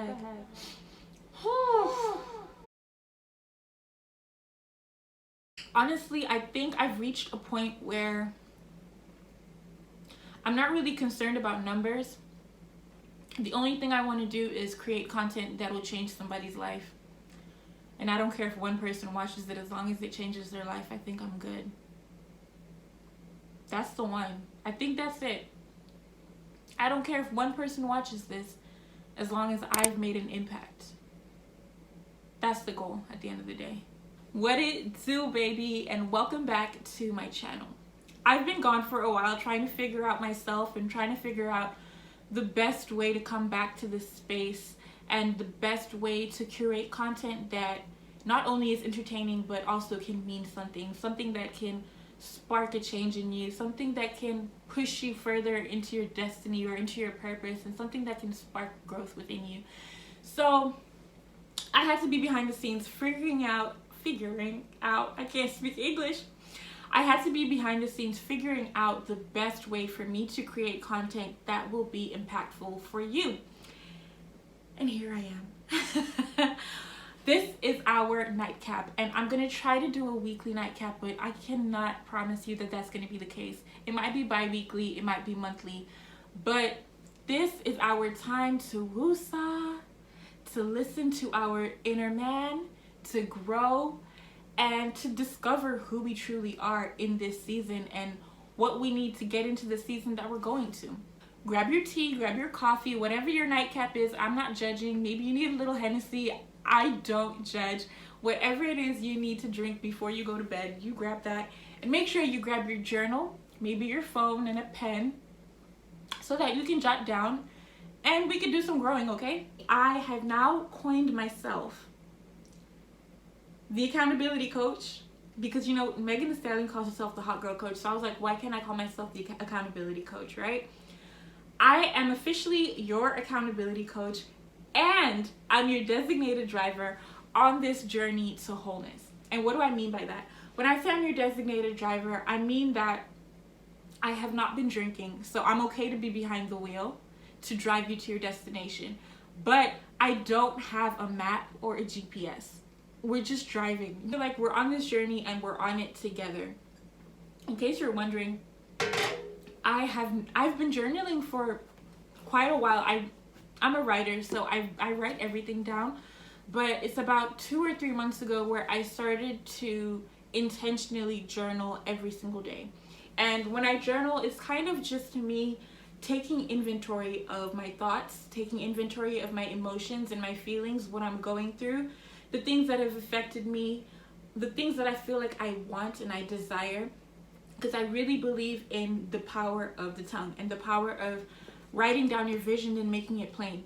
ahead. Honestly, I think I've reached a point where I'm not really concerned about numbers. The only thing I want to do is create content that will change somebody's life. And I don't care if one person watches it, as long as it changes their life, I think I'm good. That's the one. I think that's it. I don't care if one person watches this, as long as I've made an impact. That's the goal at the end of the day. What it do, baby, and welcome back to my channel. I've been gone for a while trying to figure out myself and trying to figure out the best way to come back to this space and the best way to curate content that not only is entertaining but also can mean something that can spark a change in you, something that can push you further into your destiny or into your purpose, and something that can spark growth within you. So I had to be behind the scenes figuring out, I can't speak English. I had to be behind the scenes figuring out the best way for me to create content that will be impactful for you. And here I am. This is our nightcap, and I'm going to try to do a weekly nightcap, but I cannot promise you that that's going to be the case. It might be bi-weekly, it might be monthly, but this is our time to woosah, to listen to our inner man, to grow, and to discover who we truly are in this season and what we need to get into the season that we're going to. Grab your tea, grab your coffee, whatever your nightcap is. I'm not judging. Maybe you need a little Hennessy. I don't judge. Whatever it is you need to drink before you go to bed, you grab that. And make sure you grab your journal, maybe your phone and a pen, so that you can jot down and we can do some growing, okay? I have now coined myself the accountability coach, because you know Megan Thee Stallion calls herself the hot girl coach, so I was like, why can't I call myself the accountability coach, right? I am officially your accountability coach, and I'm your designated driver on this journey to wholeness. And what do I mean by that? When I say I'm your designated driver, I mean that I have not been drinking, so I'm okay to be behind the wheel to drive you to your destination. But I don't have a map or a GPS. We're just driving. I feel like we're on this journey and we're on it together. In case you're wondering, I've been journaling for quite a while. I'm a writer, so I write everything down. But it's about 2 or 3 months ago where I started to intentionally journal every single day. And when I journal, it's kind of just me taking inventory of my thoughts, taking inventory of my emotions and my feelings, what I'm going through, the things that have affected me, the things that I feel like I want and I desire. Because I really believe in the power of the tongue and the power of writing down your vision and making it plain.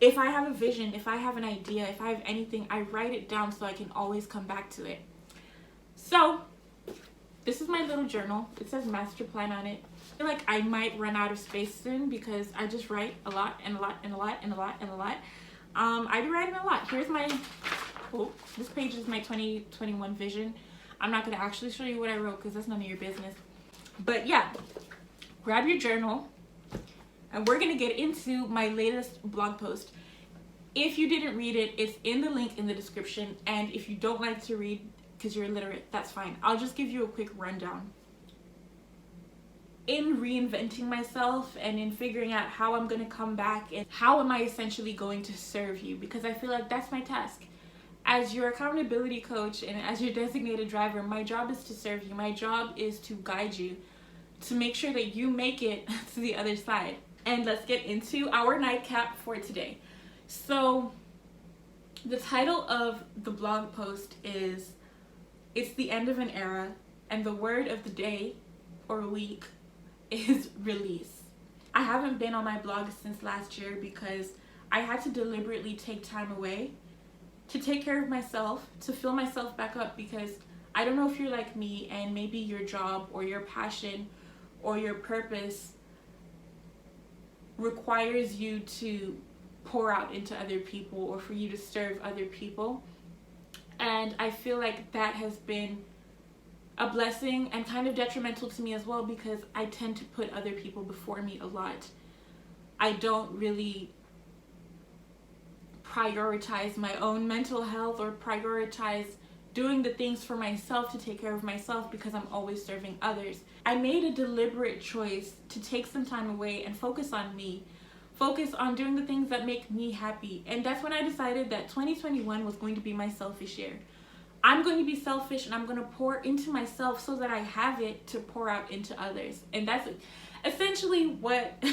If I have a vision, if I have an idea, if I have anything, I write it down so I can always come back to it. So this is my little journal. It says master plan on it. I feel like I might run out of space soon because I just write a lot and a lot and a lot and a lot and a lot. I be writing a lot. Here's my, this page is my 2021 vision. I'm not going to actually show you what I wrote because that's none of your business. But yeah, grab your journal and we're going to get into my latest blog post. If you didn't read it, it's in the link in the description. And if you don't like to read because you're illiterate, that's fine. I'll just give you a quick rundown. In reinventing myself and in figuring out how I'm going to come back and how am I essentially going to serve you, because I feel like that's my task. As your accountability coach and as your designated driver, my job is to serve you. My job is to guide you to make sure that you make it to the other side. And let's get into our nightcap for today. So the title of the blog post is It's the End of an Era, and the word of the day or week is release. I haven't been on my blog since last year because I had to deliberately take time away to take care of myself, to fill myself back up, because I don't know if you're like me and maybe your job or your passion or your purpose requires you to pour out into other people or for you to serve other people. And I feel like that has been a blessing and kind of detrimental to me as well, because I tend to put other people before me a lot. I don't really prioritize my own mental health or prioritize doing the things for myself to take care of myself because I'm always serving others. I made a deliberate choice to take some time away and focus on me, focus on doing the things that make me happy. And that's when I decided that 2021 was going to be my selfish year. I'm going to be selfish and I'm going to pour into myself so that I have it to pour out into others. And that's essentially what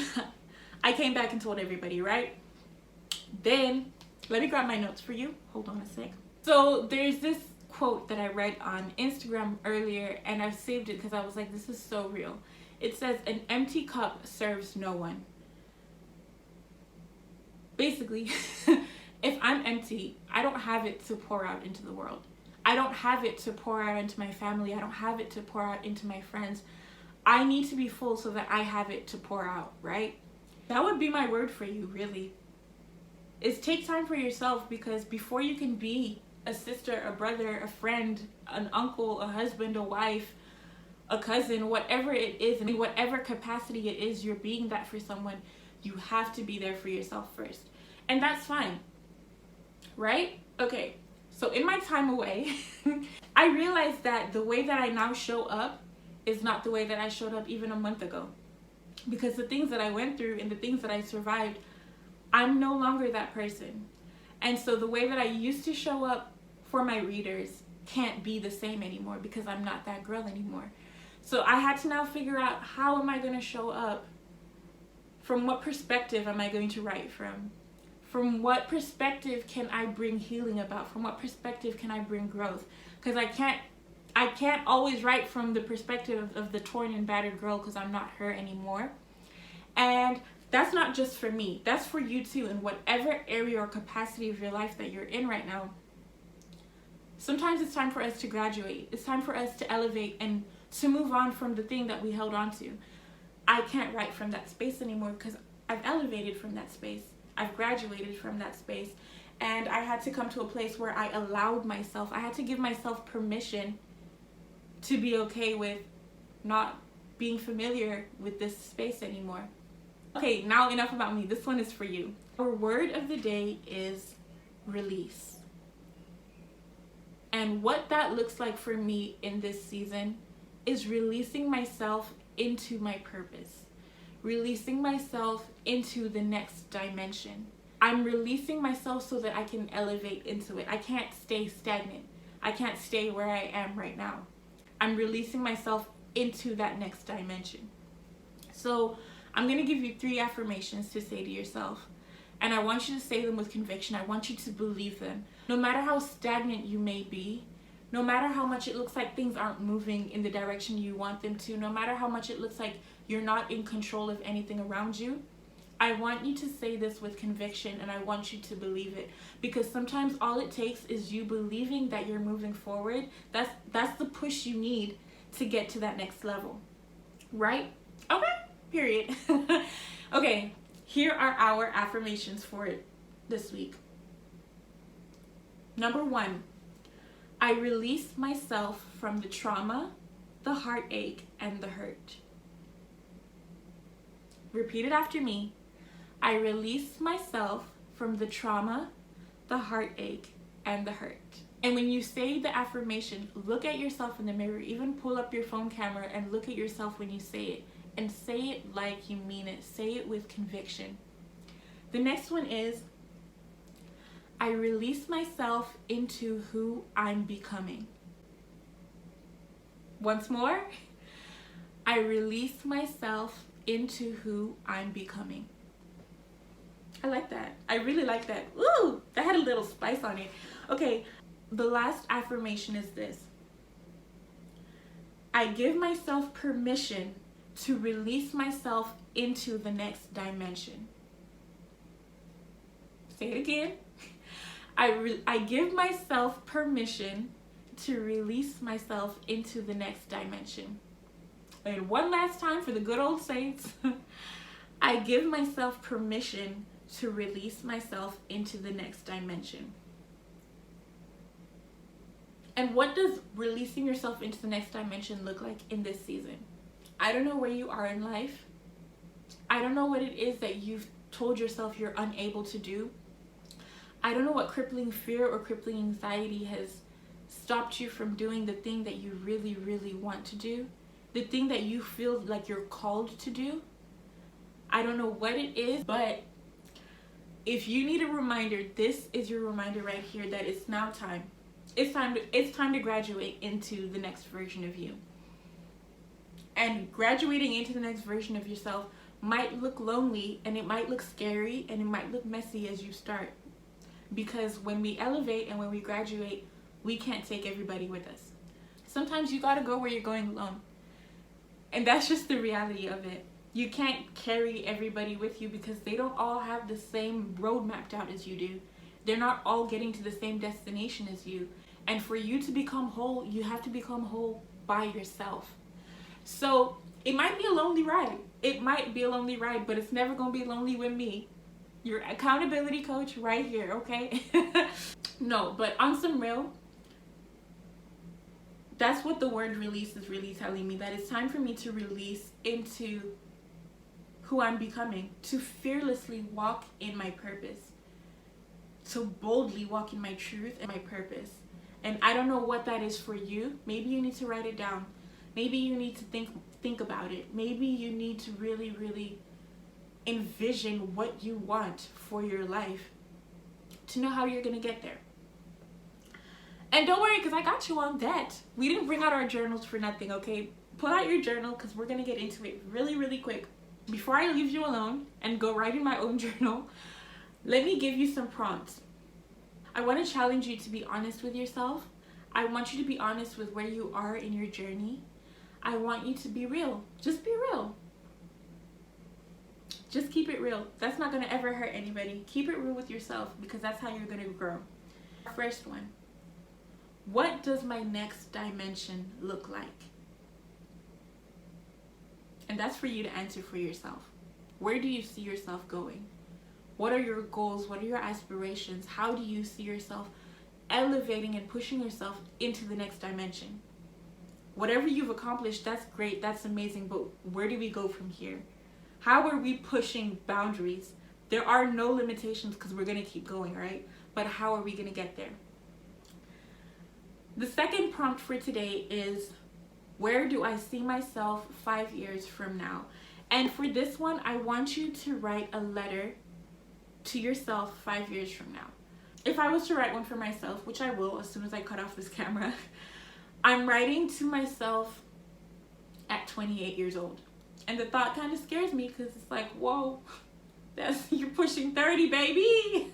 I came back and told everybody, right? Then, let me grab my notes for you. Hold on a sec. So there's this quote that I read on Instagram earlier, and I've saved it because I was like, this is so real. It says, an empty cup serves no one. Basically, if I'm empty, I don't have it to pour out into the world. I don't have it to pour out into my family. I don't have it to pour out into my friends. I need to be full so that I have it to pour out, right? That would be my word for you, really. Is take time for yourself, because before you can be a sister, a brother, a friend, an uncle, a husband, a wife, a cousin, whatever it is, in whatever capacity it is you're being that for someone, you have to be there for yourself first. And that's fine, right? Okay, so in my time away, I realized that the way that I now show up is not the way that I showed up even a month ago. Because the things that I went through and the things that I survived, I'm no longer that person. And so the way that I used to show up for my readers can't be the same anymore because I'm not that girl anymore. So I had to now figure out, how am I going to show up? From what perspective am I going to write from? From what perspective can I bring healing about? From what perspective can I bring growth? Because I can't always write from the perspective of the torn and battered girl, because I'm not her anymore. And that's not just for me. That's for you too, in whatever area or capacity of your life that you're in right now. Sometimes it's time for us to graduate. It's time for us to elevate and to move on from the thing that we held on to. I can't write from that space anymore because I've elevated from that space. I've graduated from that space. And I had to come to a place where I allowed myself, I had to give myself permission to be okay with not being familiar with this space anymore. Okay, now enough about me. This one is for you. Our word of the day is release. And what that looks like for me in this season is releasing myself into my purpose. Releasing myself into the next dimension. I'm releasing myself so that I can elevate into it. I can't stay stagnant. I can't stay where I am right now. I'm releasing myself into that next dimension. So I'm going to give you 3 affirmations to say to yourself. And I want you to say them with conviction. I want you to believe them. No matter how stagnant you may be, no matter how much it looks like things aren't moving in the direction you want them to, no matter how much it looks like you're not in control of anything around you, I want you to say this with conviction, and I want you to believe it. Because sometimes all it takes is you believing that you're moving forward. That's the push you need to get to that next level. Right? Okay, period. Okay, here are our affirmations for it this week. Number 1, I release myself from the trauma, the heartache, and the hurt. Repeat it after me. I release myself from the trauma, the heartache, and the hurt. And when you say the affirmation, look at yourself in the mirror. Even pull up your phone camera and look at yourself when you say it. And say it like you mean it. Say it with conviction. The next one is, I release myself into who I'm becoming. Once more, I release myself into who I'm becoming. I like that. I really like that. Ooh, that had a little spice on it. Okay, the last affirmation is this. I give myself permission to release myself into the next dimension. Say it again. I give myself permission to release myself into the next dimension. And one last time for the good old saints. I give myself permission to release myself into the next dimension. And what does releasing yourself into the next dimension look like in this season? I don't know where you are in life. I don't know what it is that you've told yourself you're unable to do. I don't know what crippling fear or crippling anxiety has stopped you from doing the thing that you really, really want to do, the thing that you feel like you're called to do. I don't know what it is, but if you need a reminder, this is your reminder right here that it's now time. It's time to graduate into the next version of you. And graduating into the next version of yourself might look lonely, and it might look scary, and it might look messy as you start. Because when we elevate and when we graduate, we can't take everybody with us. Sometimes you gotta go where you're going alone. And that's just the reality of it. You can't carry everybody with you because they don't all have the same road mapped out as you do. They're not all getting to the same destination as you. And for you to become whole, you have to become whole by yourself. So it might be a lonely ride. It might be a lonely ride, but it's never gonna be lonely with me. Your accountability coach right here, okay? No, but on some real, that's what the word release is really telling me, that it's time for me to release into who I'm becoming, to fearlessly walk in my purpose, to boldly walk in my truth and my purpose. And I don't know what that is for you. Maybe you need to write it down. Maybe you need to think about it. Maybe you need to really, really envision what you want for your life to know how you're gonna get there. And don't worry, because I got you on that. We didn't bring out our journals for nothing, okay? Pull out your journal because we're gonna get into it really, really quick. Before I leave you alone and go write in my own journal, let me give you some prompts. I want to challenge you to be honest with yourself. I want you to be honest with where you are in your journey. I want you to be real. Just be real. Just keep it real. That's not going to ever hurt anybody. Keep it real with yourself because that's how you're going to grow. First one. What does my next dimension look like? And that's for you to answer for yourself. Where do you see yourself going? What are your goals? What are your aspirations? How do you see yourself elevating and pushing yourself into the next dimension? Whatever you've accomplished, that's great, that's amazing, but where do we go from here? How are we pushing boundaries? There are no limitations because we're going to keep going, right? But how are we going to get there? The second prompt for today is, where do I see myself 5 years from now? And for this one, I want you to write a letter to yourself 5 years from now. If I was to write one for myself, which I will as soon as I cut off this camera, I'm writing to myself at 28 years old. And the thought kind of scares me because it's like, whoa, you're pushing 30, baby.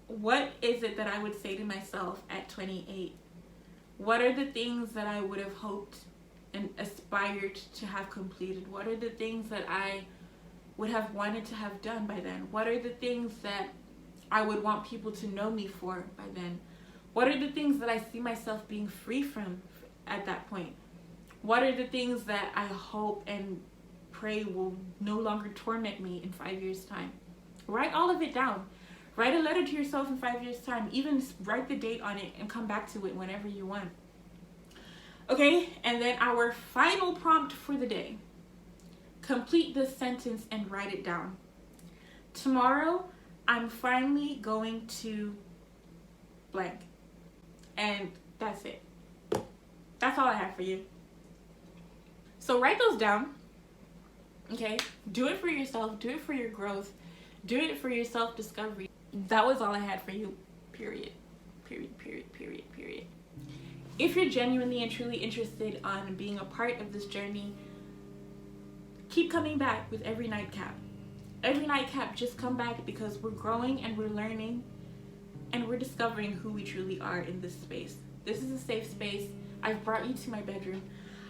What is it that I would say to myself at 28? What are the things that I would have hoped and aspired to have completed? What are the things that I would have wanted to have done by then? What are the things that I would want people to know me for by then? What are the things that I see myself being free from at that point? What are the things that I hope and pray will no longer torment me in 5 years' time? Write all of it down. Write a letter to yourself in 5 years' time. Even write the date on it and come back to it whenever you want. Okay, and then our final prompt for the day. Complete this sentence and write it down. Tomorrow, I'm finally going to blank. And that's it. That's all I have for you. So write those down. Okay? Do it for yourself. Do it for your growth. Do it for your self-discovery. That was all I had for you. Period. Period, period, period, period. If you're genuinely and truly interested on being a part of this journey, keep coming back with every nightcap. Every nightcap, just come back because we're growing and we're learning and we're discovering who we truly are in this space. This is a safe space. I've brought you to my bedroom.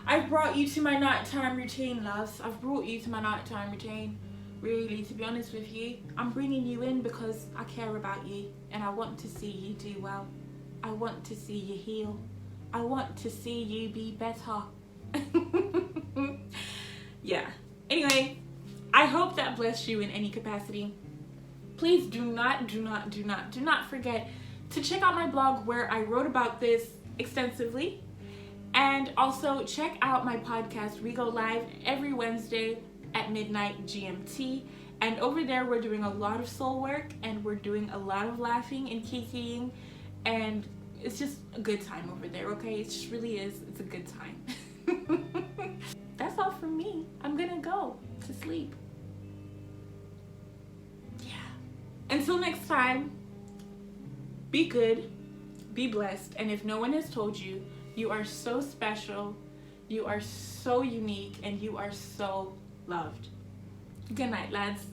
I've brought you to my nighttime routine, loves. I've brought you to my nighttime routine. Really, to be honest with you, I'm bringing you in because I care about you and I want to see you do well. I want to see you heal. I want to see you be better. Yeah. Anyway, I hope that blessed you in any capacity. Please do not forget to check out my blog where I wrote about this extensively. And also check out my podcast. We go live every Wednesday at midnight GMT. And over there, we're doing a lot of soul work, and we're doing a lot of laughing and kikiing, and it's just a good time over there, okay? It just really is. It's a good time. That's all from me. I'm gonna go to sleep. Yeah. Until next time, be good, be blessed, and if no one has told you, you are so special, you are so unique, and you are so loved. Good night, lads.